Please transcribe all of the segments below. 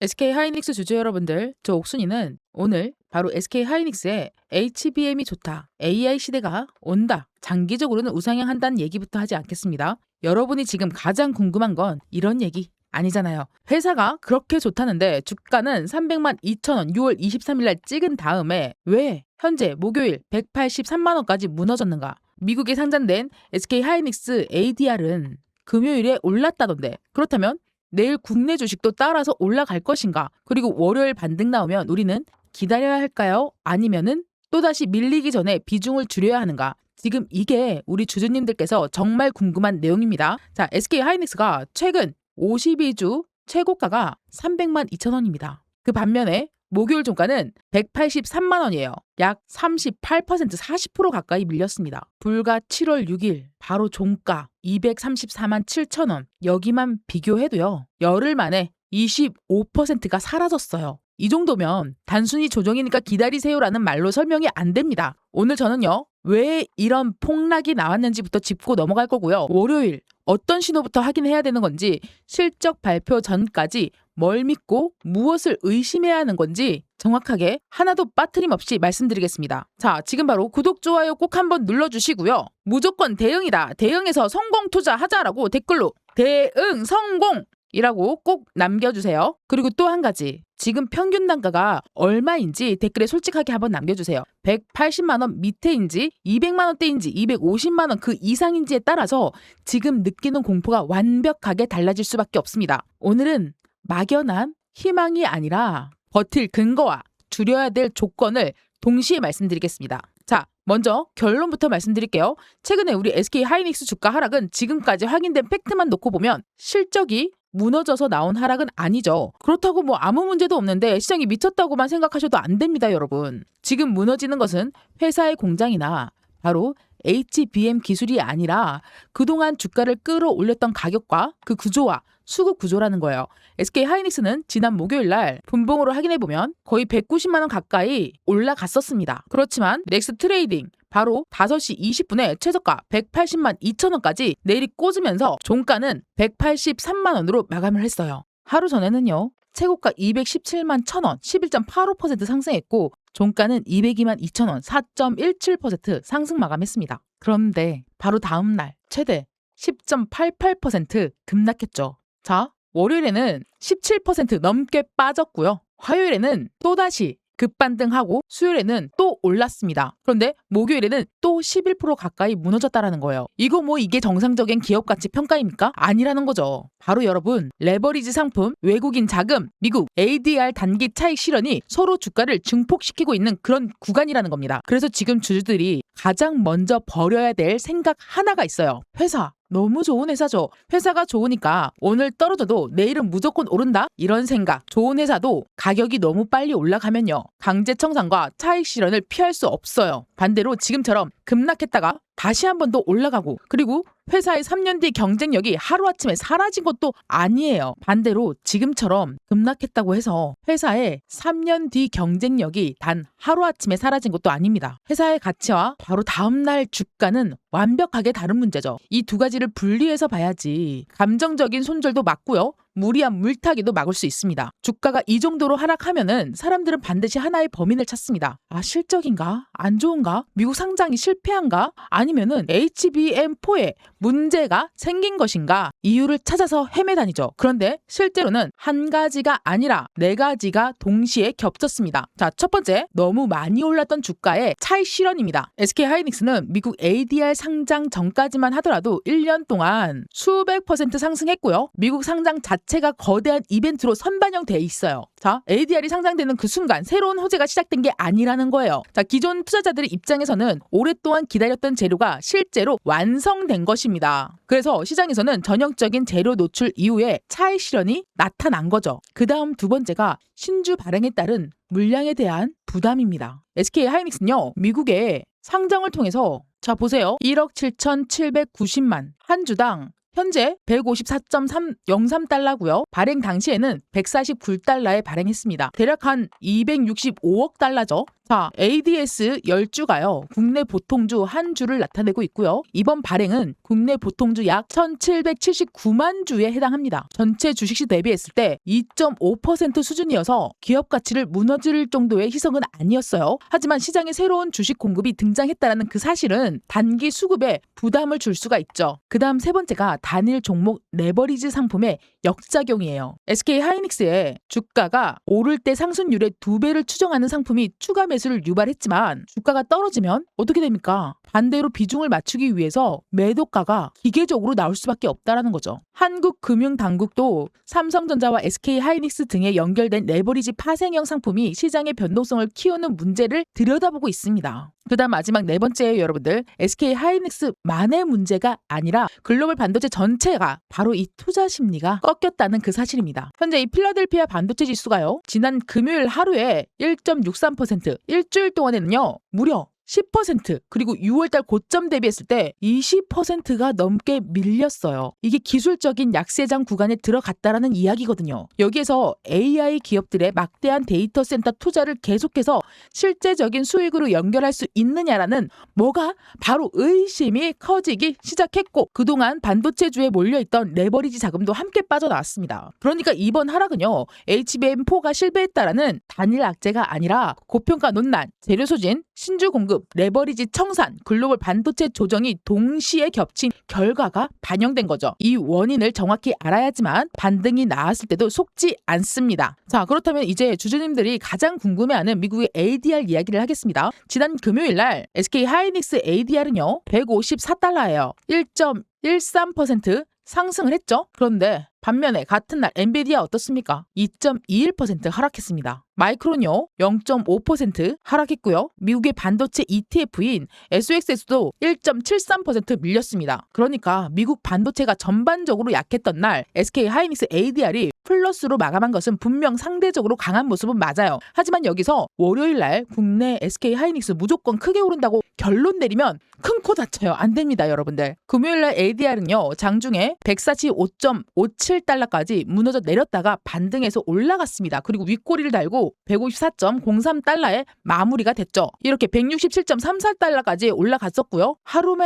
SK 하이닉스 주주 여러분들, 저 옥순이는 오늘 바로 SK 하이닉스의 HBM이 좋다, AI 시대가 온다, 장기적으로는 우상향한다는 얘기부터 하지 않겠습니다. 여러분이 지금 가장 궁금한 건 이런 얘기 아니잖아요. 회사가 그렇게 좋다는데 주가는 300만 2천 원 6월 23일 날 찍은 다음에 왜 현재 목요일 183만 원까지 무너졌는가? 미국에 상장된 SK하이닉스 ADR은 금요일에 올랐다던데, 그렇다면 내일 국내 주식도 따라서 올라갈 것인가? 그리고 월요일 반등 나오면 우리는 기다려야 할까요? 아니면은 또다시 밀리기 전에 비중을 줄여야 하는가? 지금 이게 우리 주주님들께서 정말 궁금한 내용입니다. 자, SK하이닉스가 최근 52주 최고가가 300만 2천 원입니다. 그 반면에 목요일 종가는 183만 원이에요. 약 38%, 40% 가까이 밀렸습니다. 불과 7월 6일 바로 종가 234만 7천 원. 여기만 비교해도요, 열흘 만에 25%가 사라졌어요. 이 정도면 단순히 조정이니까 기다리세요라는 말로 설명이 안 됩니다. 오늘 저는요, 왜 이런 폭락이 나왔는지부터 짚고 넘어갈 거고요. 월요일 어떤 신호부터 확인해야 되는 건지, 실적 발표 전까지 뭘 믿고 무엇을 의심해야 하는 건지 정확하게 하나도 빠트림 없이 말씀드리겠습니다. 자, 지금 바로 구독, 좋아요 꼭 한번 눌러주시고요. 무조건 대응이다, 대응해서 성공 투자하자라고 댓글로 대응 성공! 이라고 꼭 남겨주세요. 그리고 또 한 가지, 지금 평균 단가가 얼마인지 댓글에 솔직하게 한번 남겨주세요. 180만 원 밑에인지 200만 원대인지 250만 원 그 이상인지에 따라서 지금 느끼는 공포가 완벽하게 달라질 수밖에 없습니다. 오늘은 막연한 희망이 아니라 버틸 근거와 줄여야 될 조건을 동시에 말씀드리겠습니다. 자, 먼저 결론부터 말씀드릴게요. 최근에 우리 SK하이닉스 주가 하락은 지금까지 확인된 팩트만 놓고 보면 실적이 무너져서 나온 하락은 아니죠. 그렇다고 뭐 아무 문제도 없는데 시장이 미쳤다고만 생각하셔도 안 됩니다, 여러분. 지금 무너지는 것은 회사의 공장이나 바로 HBM 기술이 아니라 그동안 주가를 끌어올렸던 가격과 그 구조와 수급 구조라는 거예요. SK하이닉스는 지난 목요일 날 분봉으로 확인해 보면 거의 190만 원 가까이 올라갔었습니다. 그렇지만 넥스트레이딩 바로 5시 20분에 최저가 180만 2천 원까지 내리 꽂으면서 종가는 183만 원으로 마감을 했어요. 하루 전에는요, 최고가 217만 1천 원 11.85% 상승했고 종가는 202만 2천 원 4.17% 상승 마감했습니다. 그런데 바로 다음 날 최대 10.88% 급락했죠. 자, 월요일에는 17% 넘게 빠졌고요. 화요일에는 또다시 급반등하고 수요일에는 또 올랐습니다. 그런데 목요일에는 또 11% 가까이 무너졌다라는 거예요. 이게 정상적인 기업 가치 평가입니까? 아니라는 거죠. 바로 여러분, 레버리지 상품, 외국인 자금, 미국 ADR 단기 차익 실현이 서로 주가를 증폭시키고 있는 그런 구간이라는 겁니다. 그래서 지금 주주들이 가장 먼저 버려야 될 생각 하나가 있어요. 회사 너무 좋은 회사죠. 회사가 좋으니까 오늘 떨어져도 내일은 무조건 오른다? 이런 생각. 좋은 회사도 가격이 너무 빨리 올라가면요, 강제 청산과 차익 실현을 피할 수 없어요. 반대로 지금처럼 급락했다가 다시 한 번 더 올라가고, 그리고 회사의 3년 뒤 경쟁력이 하루아침에 사라진 것도 아니에요. 반대로 지금처럼 급락했다고 해서 회사의 3년 뒤 경쟁력이 단 하루아침에 사라진 것도 아닙니다. 회사의 가치와 바로 다음날 주가는 완벽하게 다른 문제죠. 이 두 가지를 분리해서 봐야지 감정적인 손절도 막고요, 무리한 물타기도 막을 수 있습니다. 주가가 이 정도로 하락하면은 사람들은 반드시 하나의 범인을 찾습니다. 아, 실적인가? 안 좋은가? 미국 상장이 실패한가? 아니면은 HBM4에 문제가 생긴 것인가? 이유를 찾아서 헤매다니죠. 그런데 실제로는 한 가지가 아니라 네 가지가 동시에 겹쳤습니다. 자, 첫 번째, 너무 많이 올랐던 주가의 차익 실현입니다. SK하이닉스는 미국 ADR 상장 전까지만 하더라도 1년 동안 수백 % 상승했고요. 미국 상장 자체가 거대한 이벤트로 선반영돼 있어요. 자, ADR이 상장되는 그 순간 새로운 호재가 시작된 게 아니라는 거예요. 자, 기존 투자자들의 입장에서는 오랫동안 기다렸던 재료가 실제로 완성된 것입니다. 그래서 시장에서는 전형적인 재료 노출 이후에 차익 실현이 나타난 거죠. 그 다음 두 번째가 신주 발행에 따른 물량에 대한 부담입니다. SK하이닉스는요, 미국의 상장을 통해서 자 보세요. 1억 7,790만 한 주당 현재 154.03달러고요. 발행 당시에는 149달러에 발행했습니다. 대략 한 265억 달러죠. 자, ADS 10주가요. 국내 보통주 한 주를 나타내고 있고요. 이번 발행은 국내 보통주 약 1779만 주에 해당합니다. 전체 주식시 대비했을 때 2.5% 수준이어서 기업 가치를 무너질 정도의 희석은 아니었어요. 하지만 시장에 새로운 주식 공급이 등장했다는 그 사실은 단기 수급에 부담을 줄 수가 있죠. 그 다음 세 번째가 단일 종목 레버리지 상품의 역작용이에요. SK 하이닉스의 주가가 오를 때 상승률의 2배를 추정하는 상품이 추가 매수를 유발했지만 주가가 떨어지면 어떻게 됩니까? 반대로 비중을 맞추기 위해서 매도가가 기계적으로 나올 수밖에 없다라는 거죠. 한국금융당국도 삼성전자와 SK 하이닉스 등에 연결된 레버리지 파생형 상품이 시장의 변동성을 키우는 문제를 들여다보고 있습니다. 그 다음 마지막 네 번째예요, 여러분들. SK 하이닉스만의 문제가 아니라 글로벌 반도체 전체가 바로 이 투자 심리가 꺾였다는 그 사실입니다. 현재 이 필라델피아 반도체 지수가요, 지난 금요일 하루에 1.63%, 일주일 동안에는요 무려 10%, 그리고 6월달 고점 대비했을 때 20%가 넘게 밀렸어요. 이게 기술적인 약세장 구간에 들어갔다라는 이야기거든요. 여기에서 AI 기업들의 막대한 데이터 센터 투자를 계속해서 실제적인 수익으로 연결할 수 있느냐라는 뭐가 바로 의심이 커지기 시작했고, 그동안 반도체주에 몰려있던 레버리지 자금도 함께 빠져나왔습니다. 그러니까 이번 하락은요, HBM4가 실패했다라는 단일 악재가 아니라 고평가 논란, 재료 소진, 신주 공급, 레버리지 청산, 글로벌 반도체 조정이 동시에 겹친 결과가 반영된 거죠. 이 원인을 정확히 알아야지만 반등이 나왔을 때도 속지 않습니다. 자, 그렇다면 이제 주주님들이 가장 궁금해하는 미국의 ADR 이야기를 하겠습니다. 지난 금요일 날 SK 하이닉스 ADR은요 154달러예요. 1.13% 상승을 했죠. 그런데 반면에 같은 날 엔비디아 어떻습니까? 2.21% 하락했습니다. 마이크론요 0.5% 하락했고요. 미국의 반도체 ETF인 SOX에서도 1.73% 밀렸습니다. 그러니까 미국 반도체가 전반적으로 약했던 날 SK 하이닉스 ADR이 플러스로 마감한 것은 분명 상대적으로 강한 모습은 맞아요. 하지만 여기서 월요일 날 국내 SK 하이닉스 무조건 크게 오른다고 결론 내리면 큰 코 다쳐요. 안 됩니다, 여러분들. 금요일 날 ADR은요 장중에 145.57달러까지 무너져 내렸다가 반등해서 올라갔습니다. 그리고 윗꼬리를 달고 154.03달러에 마무리가 됐죠. 이렇게 167.34달러까지 올라갔었고요. 하루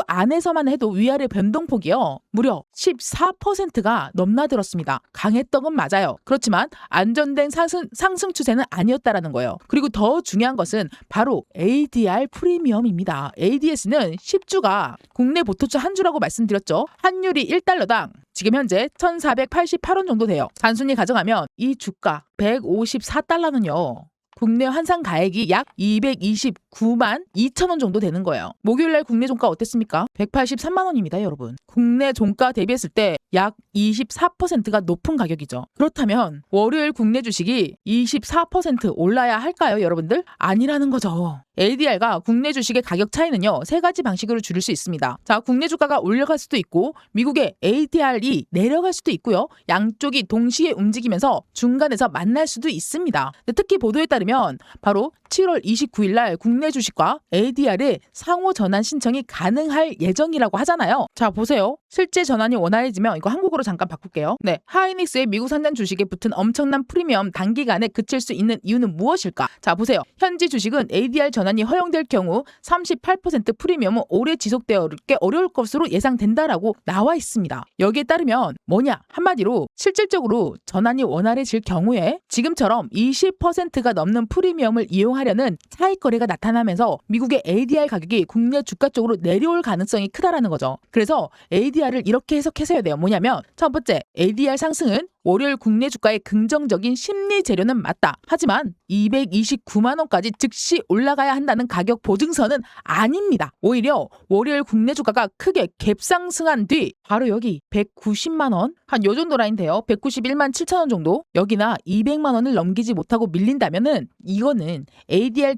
안에서만 해도 위아래 변동폭이요 무려 14%가 넘나들었습니다. 강했던 건 맞아요. 그렇지만 안전된 상승 추세는 아니었다라는 거예요. 그리고 더 중요한 것은 바로 ADR 프리미엄입니다. ADS는 10주가 국내 보통주 한 주라고 말씀드렸죠. 환율이 1달러당 지금 현재 1,488원 정도 돼요. 단순히 가정하면 이 주가 154달러는요. 국내 환산 가액이 약 229만 2천 원 정도 되는 거예요. 목요일날 국내 종가 어땠습니까? 183만 원입니다, 여러분. 국내 종가 대비했을 때 약 24%가 높은 가격이죠. 그렇다면 월요일 국내 주식이 24% 올라야 할까요, 여러분들? 아니라는 거죠. ADR과 국내 주식의 가격 차이는요, 세 가지 방식으로 줄일 수 있습니다. 자, 국내 주가가 올라갈 수도 있고 미국의 ADR이 내려갈 수도 있고요. 양쪽이 동시에 움직이면서 중간에서 만날 수도 있습니다. 특히 보도에 따르면 바로 7월 29일 날 국내 주식과 ADR의 상호 전환 신청이 가능할 예정이라고 하잖아요. 자, 보세요. 실제 전환이 원활해지면 이거 한국어로 잠깐 바꿀게요. 네, 하이닉스의 미국 산장 주식에 붙은 엄청난 프리미엄 단기간에 그칠 수 있는 이유는 무엇일까? 자, 보세요. 현지 주식은 ADR 전환이 허용될 경우 38% 프리미엄은 오래 지속되기 어려울 것으로 예상된다라고 나와 있습니다. 여기에 따르면 뭐냐? 한마디로 실질적으로 전환이 원활해질 경우에 지금처럼 20%가 넘는 프리미엄을 이용하려는 차익 거래가 나타나면서 미국의 ADR 가격이 국내 주가 쪽으로 내려올 가능성이 크다라는 거죠. 그래서 ADR을 이렇게 해석해서야 돼요. 뭐냐면 첫 번째, ADR 상승은 월요일 국내 주가의 긍정적인 심리 재료는 맞다. 하지만 229만 원까지 즉시 올라가야 한다는 가격 보증서는 아닙니다. 오히려 월요일 국내 주가가 크게 갭상승한 뒤 바로 여기 190만 원, 한 요 정도 라인인데요. 191만 7천 원 정도, 여기나 200만 원을 넘기지 못하고 밀린다면은 이거는 ADR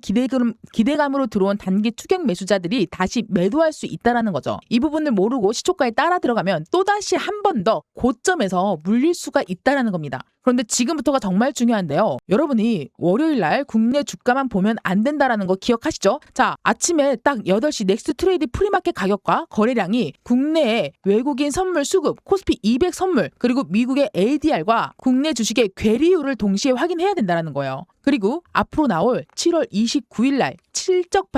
기대감으로 들어온 단기 추격 매수자들이 다시 매도할 수 있다라는 거죠. 이 부분을 모르고 시초가에 따라 들어가면 또다시 한 번 더 고점에서 물릴 수가 있다라는 겁니다. 그런데 지금부터가 정말 중요한데요. 여러분이 월요일날 국내 주가만 보면 안 된다라는 거 기억하시죠? 자, 아침에 딱 8시 넥스트 트레이드 프리마켓 가격과 거래량이 국내의 외국인 선물 수급, 코스피 200 선물, 그리고 미국의 ADR과 국내 주식의 괴리율을 동시에 확인해야 된다는 거예요. 그리고 앞으로 나올 7월 29일 날 실적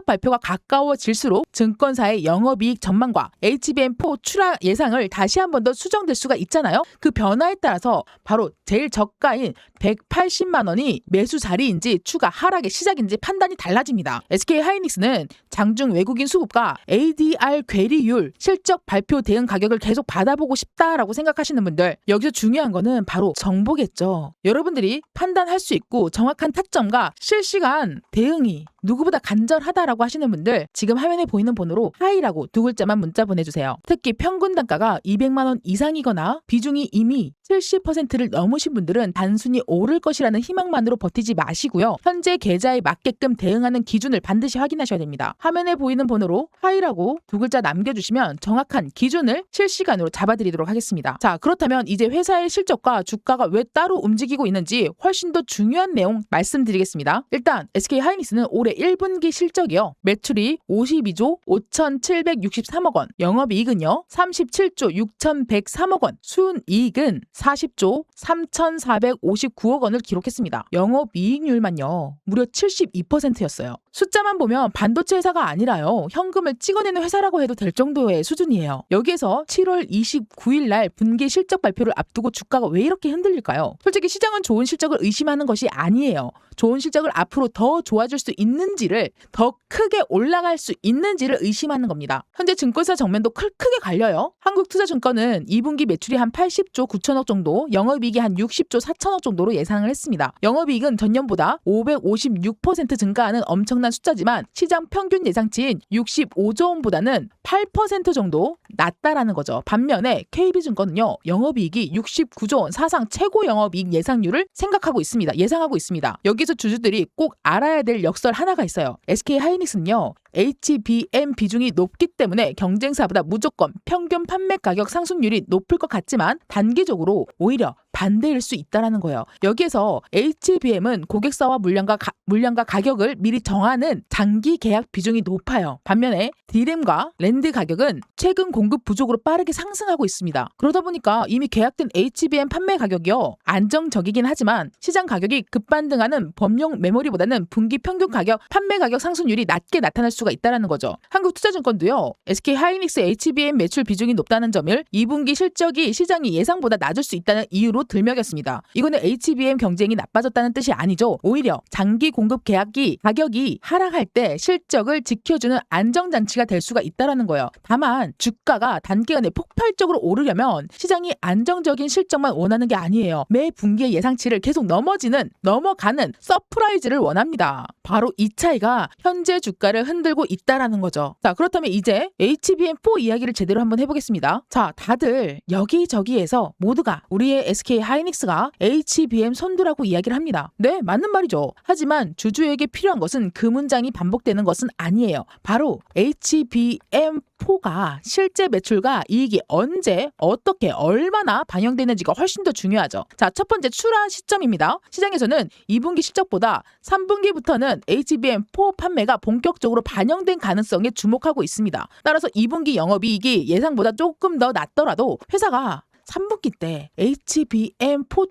발표가 가까워질수록 증권사의 영업이익 전망과 HBM4 출하 예상을 다시 한 번 더 수정될 수가 있잖아요. 그 변화에 따라서 바로 제일 저가인 180만 원이 매수 자리인지 추가 하락의 시작인지 판단이 달라집니다. SK 하이닉스는 장중 외국인 수급과 ADR 괴리율, 실적 발표 대응 가격을 계속 받아보고 싶다라고 생각하시는 분들, 여기서 중요한 거는 바로 정보겠죠. 여러분들이 판단할 수 있고 정확한 타점과 실시간 대응이 누구보다 간절하다라고 하시는 분들, 지금 화면에 보이는 번호로 하이라고 2글자만 문자 보내주세요. 특히 평균 단가가 200만 원 이상이거나 비중이 이미 70%를 넘으신 분들은 단순히 오를 것이라는 희망만으로 버티지 마시고요. 현재 계좌에 맞게끔 대응하는 기준을 반드시 확인하셔야 됩니다. 화면에 보이는 번호로 하이라고 2글자 남겨주시면 정확한 기준을 실시간으로 잡아드리도록 하겠습니다. 자, 그렇다면 이제 회사의 실적과 주가가 왜 따로 움직이고 있는지 훨씬 더 중요한 내용 말씀드리겠습니다. 일단 SK 하이닉스는 올해 1분기 실적이요. 매출이 52조 5,763억 원, 영업이익은요 37조 6,103억 원, 순이익은 40조 3,459억 원을 기록했습니다. 영업이익률만요 무려 72%였어요. 숫자만 보면 반도체 회사가 아니라요, 현금을 찍어내는 회사라고 해도 될 정도의 수준이에요. 여기에서 7월 29일 날 분기 실적 발표를 앞두고 주가가 왜 이렇게 흔들릴까요? 솔직히 시장은 좋은 실적을 의심하는 것이 아니에요. 좋은 실적을 앞으로 더 좋아질 수 있는지를, 더 크게 올라갈 수 있는지를 의심하는 겁니다. 현재 증권사 정면도 크게 갈려요. 한국투자증권은 2분기 매출이 한 80조 9천억 정도, 영업이익이 한 60조 4천억 정도로 예상을 했습니다. 영업이익은 전년보다 556% 증가하는 엄청난 숫자지만 시장 평균 예상치인 65조 원보다는 8% 정도 낮다라는 거죠. 반면에 KB증권은요, 영업이익이 69조 원, 사상 최고 영업이익 예상률을 예상하고 있습니다. 여기서 주주들이 꼭 알아야 될 역설 하나가 있어요. SK 하이닉스는요, HBM 비중이 높기 때문에 경쟁사보다 무조건 평균 판매 가격 상승률이 높을 것 같지만 단기적으로 오히려 반대일 수 있다는 거예요. 여기에서 HBM은 고객사와 물량과 가격을 미리 정하는 장기 계약 비중이 높아요. 반면에 D램과 랜드 가격은 최근 공급 부족으로 빠르게 상승하고 있습니다. 그러다 보니까 이미 계약된 HBM 판매 가격이요, 안정적이긴 하지만 시장 가격이 급반등하는 범용 메모리보다는 분기 평균 가격, 판매 가격 상승률이 낮게 나타날 수가 있다는 거죠. 한국투자증권도요, SK 하이닉스 HBM 매출 비중이 높다는 점을 2분기 실적이 시장이 예상보다 낮을 수 있다는 이유로 들먹였습니다. 이거는 HBM 경쟁이 나빠졌다는 뜻이 아니죠. 오히려 장기 공급 계약이 가격이 하락할 때 실적을 지켜주는 안정장치가 될 수가 있다는 거예요. 다만 주가가 단기간에 폭발적으로 오르려면 시장이 안정적인 실적만 원하는 게 아니에요. 매 분기의 예상치를 계속 넘어가는 서프라이즈를 원합니다. 바로 이 차이가 현재 주가를 흔들고 있다라는 거죠. 자, 그렇다면 이제 HBM4 이야기를 제대로 한번 해보겠습니다. 자, 다들 여기저기에서 모두가 우리의 SK 하이닉스가 HBM 선두라고 이야기를 합니다. 네, 맞는 말이죠. 하지만 주주에게 필요한 것은 그 문장이 반복되는 것은 아니에요. 바로 HBM4가 실제 매출과 이익이 언제, 어떻게, 얼마나 반영되는지가 훨씬 더 중요하죠. 자, 첫 번째 출하 시점입니다. 시장에서는 2분기 실적보다 3분기부터는 HBM4 판매가 본격적으로 반영된 가능성에 주목하고 있습니다. 따라서 2분기 영업이익이 예상보다 조금 더 낮더라도 회사가 3분기 때 HBM4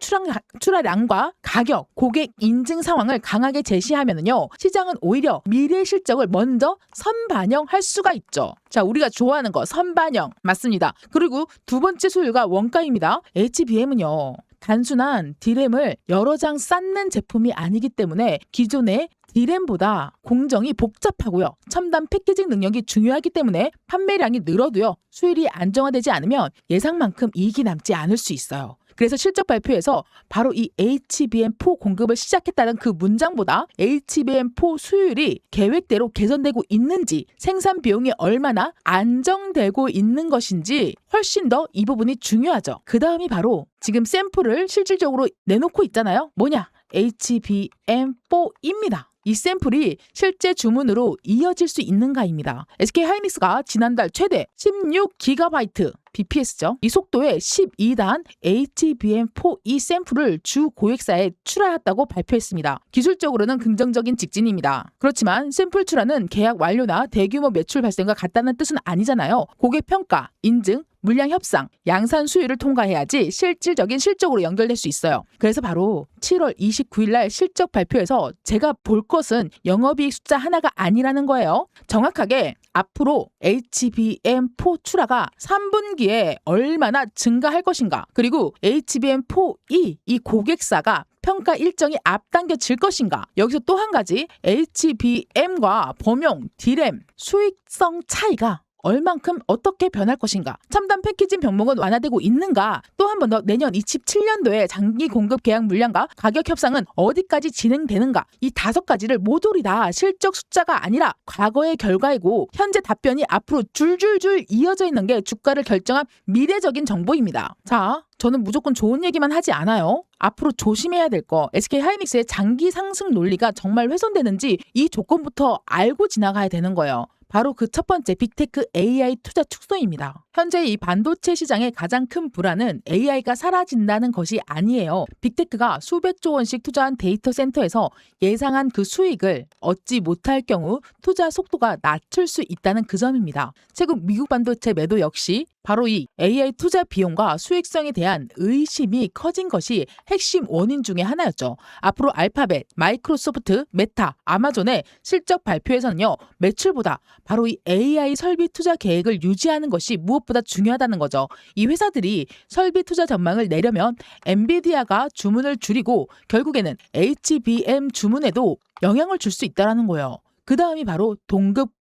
출하량과 가격, 고객 인증 상황을 강하게 제시하면은요, 시장은 오히려 미래 실적을 먼저 선반영할 수가 있죠. 자, 우리가 좋아하는 거 선반영 맞습니다. 그리고 두 번째 수요가 원가입니다. HBM은요, 단순한 D램을 여러 장 쌓는 제품이 아니기 때문에 기존의 D램보다 공정이 복잡하고요, 첨단 패키징 능력이 중요하기 때문에 판매량이 늘어도요, 수율이 안정화되지 않으면 예상만큼 이익이 남지 않을 수 있어요. 그래서 실적 발표에서 바로 이 HBM4 공급을 시작했다는 그 문장보다 HBM4 수율이 계획대로 개선되고 있는지, 생산 비용이 얼마나 안정되고 있는 것인지 훨씬 더 이 부분이 중요하죠. 그 다음이 바로 지금 샘플을 실질적으로 내놓고 있잖아요. 뭐냐? HBM4입니다. 이 샘플이 실제 주문으로 이어질 수 있는가입니다. SK하이닉스가 지난달 최대 16GB BPS죠. 이 속도의 12단 HBM4E 샘플을 주 고객사에 출하했다고 발표했습니다. 기술적으로는 긍정적인 직진입니다. 그렇지만 샘플 출하는 계약 완료나 대규모 매출 발생과 같다는 뜻은 아니잖아요. 고객 평가, 인증, 물량 협상, 양산 수율을 통과해야지 실질적인 실적으로 연결될 수 있어요. 그래서 바로 7월 29일 날 실적 발표에서 제가 볼 것은 영업이익 숫자 하나가 아니라는 거예요. 정확하게 앞으로 HBM4 출하가 3분기에 얼마나 증가할 것인가, 그리고 HBM4E 이 고객사가 평가 일정이 앞당겨질 것인가. 여기서 또 한 가지, HBM과 범용, D램 수익성 차이가 얼만큼 어떻게 변할 것인가. 첨단 패키징 병목은 완화되고 있는가. 또 한 번 더 내년 27년도에 장기 공급 계약 물량과 가격 협상은 어디까지 진행되는가. 이 5가지를 모조리 다 실적 숫자가 아니라 과거의 결과이고 현재 답변이 앞으로 줄줄줄 이어져 있는 게 주가를 결정한 미래적인 정보입니다. 자, 저는 무조건 좋은 얘기만 하지 않아요. 앞으로 조심해야 될 거, SK하이닉스의 장기 상승 논리가 정말 훼손되는지 이 조건부터 알고 지나가야 되는 거예요. 바로 그 첫 번째, 빅테크 AI 투자 축소입니다. 현재 이 반도체 시장의 가장 큰 불안은 AI가 사라진다는 것이 아니에요. 빅테크가 수백조 원씩 투자한 데이터 센터에서 예상한 그 수익을 얻지 못할 경우 투자 속도가 낮출 수 있다는 그 점입니다. 최근 미국 반도체 매도 역시 바로 이 AI 투자 비용과 수익성에 대한 의심이 커진 것이 핵심 원인 중에 하나였죠. 앞으로 알파벳, 마이크로소프트, 메타, 아마존의 실적 발표에서는요, 매출보다 바로 이 AI 설비 투자 계획을 유지하는 것이 무엇보다 중요하다는 거죠. 이 회사들이 설비 투자 전망을 내려면 엔비디아가 주문을 줄이고 결국에는 HBM 주문에도 영향을 줄 수 있다는 거예요. 그 다음이 바로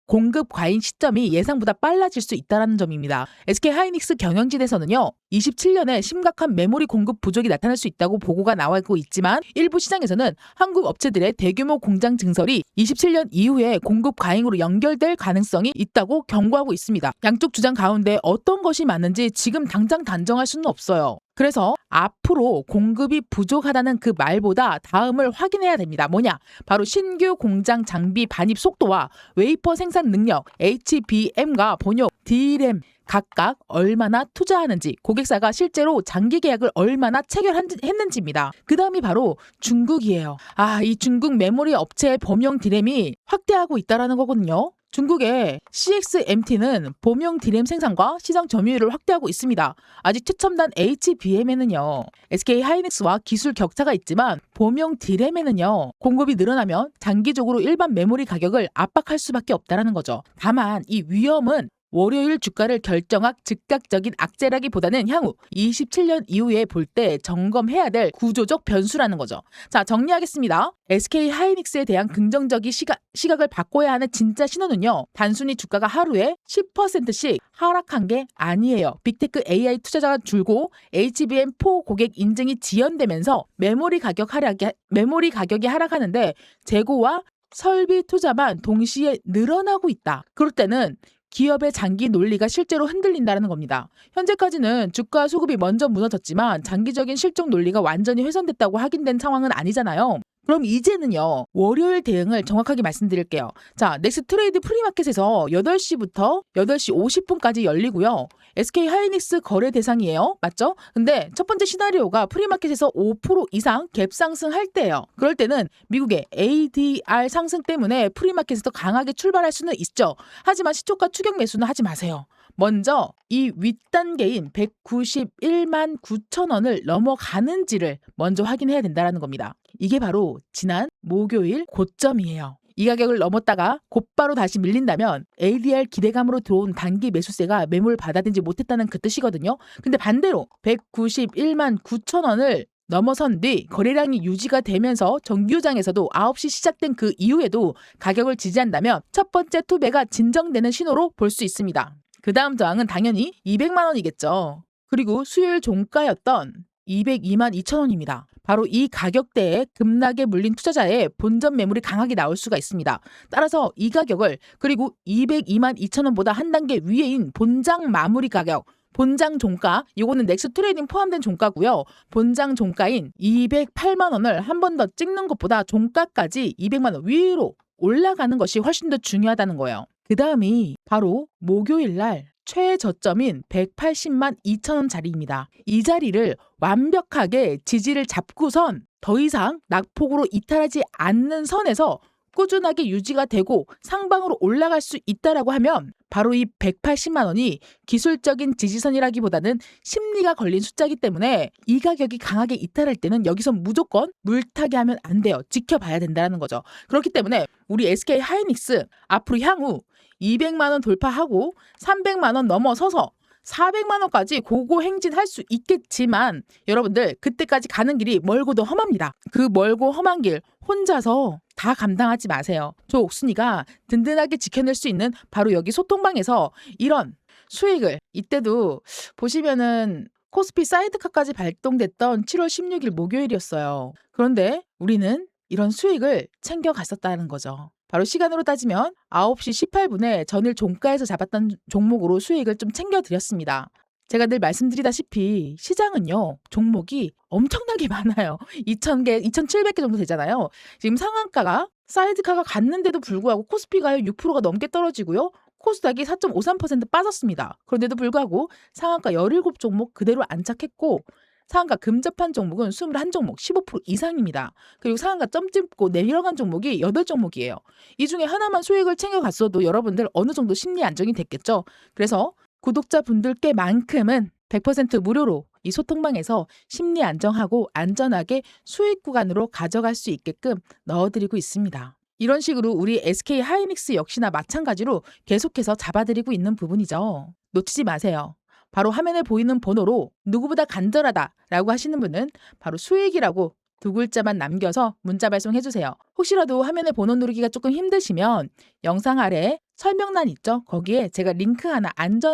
공급 과잉 시점이 예상보다 빨라질 수 있다는 점입니다. SK하이닉스 경영진에서는요, 27년에 심각한 메모리 공급 부족이 나타날 수 있다고 보고가 나오고 있지만 일부 시장에서는 한국 업체들의 대규모 공장 증설이 27년 이후에 공급 과잉으로 연결될 가능성이 있다고 경고하고 있습니다. 양쪽 주장 가운데 어떤 것이 맞는지 지금 당장 단정할 수는 없어요. 그래서 앞으로 공급이 부족하다는 그 말보다 다음을 확인해야 됩니다. 뭐냐? 바로 신규 공장 장비 반입 속도와 웨이퍼 생산 능력, HBM과 본용, D램 각각 얼마나 투자하는지, 고객사가 실제로 장기 계약을 얼마나 체결했는지입니다. 그 다음이 바로 중국이에요. 이 중국 메모리 업체의 범용 D램이 확대하고 있다는 거거든요. 중국의 CXMT는 범용 D램 생산과 시장 점유율을 확대하고 있습니다. 아직 최첨단 HBM에는요, SK하이닉스와 기술 격차가 있지만 범용 D램에는요, 공급이 늘어나면 장기적으로 일반 메모리 가격을 압박할 수밖에 없다는 거죠. 다만 이 위험은 월요일 주가를 결정할 즉각적인 악재라기보다는 향후 27년 이후에 볼 때 점검해야 될 구조적 변수라는 거죠. 자, 정리하겠습니다. SK하이닉스에 대한 긍정적인 시각을 바꿔야 하는 진짜 신호는요, 단순히 주가가 하루에 10%씩 하락한 게 아니에요. 빅테크 AI 투자자가 줄고 HBM4 고객 인증이 지연되면서 메모리 가격이 하락하는데 재고와 설비 투자만 동시에 늘어나고 있다. 그럴 때는 기업의 장기 논리가 실제로 흔들린다는 겁니다. 현재까지는 주가 수급이 먼저 무너졌지만 장기적인 실적 논리가 완전히 훼손됐다고 확인된 상황은 아니잖아요. 그럼 이제는요, 월요일 대응을 정확하게 말씀드릴게요. 자, 넥스 트레이드 프리마켓에서 8시부터 8시 50분까지 열리고요. SK하이닉스 거래 대상이에요. 맞죠? 근데 첫 번째 시나리오가 프리마켓에서 5% 이상 갭 상승할 때예요. 그럴 때는 미국의 ADR 상승 때문에 프리마켓에서 강하게 출발할 수는 있죠. 하지만 시초가 추격 매수는 하지 마세요. 먼저 이 윗단계인 191만 9천 원을 넘어가는지를 먼저 확인해야 된다는 겁니다. 이게 바로 지난 목요일 고점이에요. 이 가격을 넘었다가 곧바로 다시 밀린다면 ADR 기대감으로 들어온 단기 매수세가 매물 받아들이지 못했다는 그 뜻이거든요. 근데 반대로 191만 9천 원을 넘어선 뒤 거래량이 유지가 되면서 정규장에서도 9시 시작된 그 이후에도 가격을 지지한다면 첫 번째 투배가 진정되는 신호로 볼 수 있습니다. 그 다음 저항은 당연히 200만 원이겠죠. 그리고 수요일 종가였던 202만 2천 원입니다. 바로 이 가격대에 급락에 물린 투자자의 본전 매물이 강하게 나올 수가 있습니다. 따라서 이 가격을, 그리고 202만 2천 원보다 한 단계 위에인 본장 마무리 가격, 본장 종가, 이거는 넥스 트레이딩 포함된 종가고요. 본장 종가인 208만 원을 한 번 더 찍는 것보다 종가까지 200만 원 위로 올라가는 것이 훨씬 더 중요하다는 거예요. 그 다음이 바로 목요일 날 최저점인 180만 2천 원짜리입니다. 이 자리를 완벽하게 지지를 잡고선 더 이상 낙폭으로 이탈하지 않는 선에서 꾸준하게 유지가 되고 상방으로 올라갈 수 있다라고 하면 바로 이 180만 원이 기술적인 지지선이라기보다는 심리가 걸린 숫자이기 때문에 이 가격이 강하게 이탈할 때는 여기서 무조건 물타기 하면 안 돼요. 지켜봐야 된다는 거죠. 그렇기 때문에 우리 SK 하이닉스 앞으로 향후 200만 원 돌파하고 300만 원 넘어서서 400만 원까지 고고 행진할 수 있겠지만 여러분들 그때까지 가는 길이 멀고도 험합니다. 그 멀고 험한 길 혼자서 다 감당하지 마세요. 저 옥순이가 든든하게 지켜낼 수 있는 바로 여기 소통방에서 이런 수익을 이때도 보시면은 코스피 사이드카까지 발동됐던 7월 16일 목요일이었어요. 그런데 우리는 이런 수익을 챙겨갔었다는 거죠. 바로 시간으로 따지면 9시 18분에 전일 종가에서 잡았던 종목으로 수익을 좀 챙겨드렸습니다. 제가 늘 말씀드리다시피 시장은요. 종목이 엄청나게 많아요. 2,000개, 2,700개 정도 되잖아요. 지금 상한가가 사이드카가 갔는데도 불구하고 코스피가요 6%가 넘게 떨어지고요. 코스닥이 4.53% 빠졌습니다. 그런데도 불구하고 상한가 17종목 그대로 안착했고 상한가 근접한 종목은 21종목 15% 이상입니다. 그리고 상한가 점 찍고 내려간 종목이 8종목이에요. 이 중에 하나만 수익을 챙겨갔어도 여러분들 어느 정도 심리 안정이 됐겠죠. 그래서 구독자분들께만큼은 100% 무료로 이 소통방에서 심리 안정하고 안전하게 수익 구간으로 가져갈 수 있게끔 넣어드리고 있습니다. 이런 식으로 우리 SK 하이닉스 역시나 마찬가지로 계속해서 잡아드리고 있는 부분이죠. 놓치지 마세요. 바로 화면에 보이는 번호로 누구보다 간절하다라고 하시는 분은 바로 수익이라고 2글자만 남겨서 문자 발송해주세요. 혹시라도 화면에 번호 누르기가 조금 힘드시면 영상 아래 설명란 있죠? 거기에 제가 링크 하나,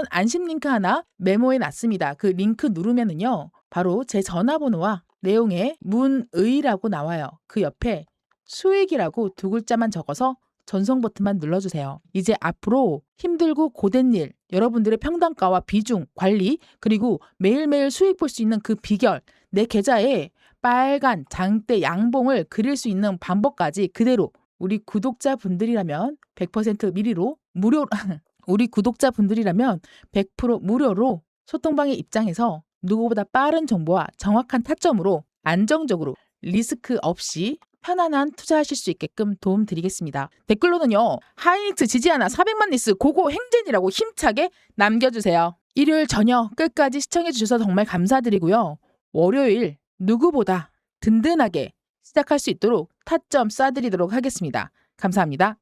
안심 링크 하나 메모해 놨습니다. 그 링크 누르면은요. 바로 제 전화번호와 내용에 문의라고 나와요. 그 옆에 수익이라고 2글자만 적어서 전송 버튼만 눌러주세요. 이제 앞으로 힘들고 고된 일, 여러분들의 평단가와 비중, 관리, 그리고 매일매일 수익 볼 수 있는 그 비결, 내 계좌에 빨간 장대 양봉을 그릴 수 있는 방법까지 그대로 우리 구독자분들이라면 100% 미리로 우리 구독자분들이라면 100% 무료로 소통방의 입장에서 누구보다 빠른 정보와 정확한 타점으로 안정적으로 리스크 없이 편안한 투자하실 수 있게끔 도움드리겠습니다. 댓글로는요. 하이닉스 지지하나 400만 리스 고고 행진이라고 힘차게 남겨주세요. 일요일 저녁 끝까지 시청해주셔서 정말 감사드리고요. 월요일 누구보다 든든하게 시작할 수 있도록 타점 쏴드리도록 하겠습니다. 감사합니다.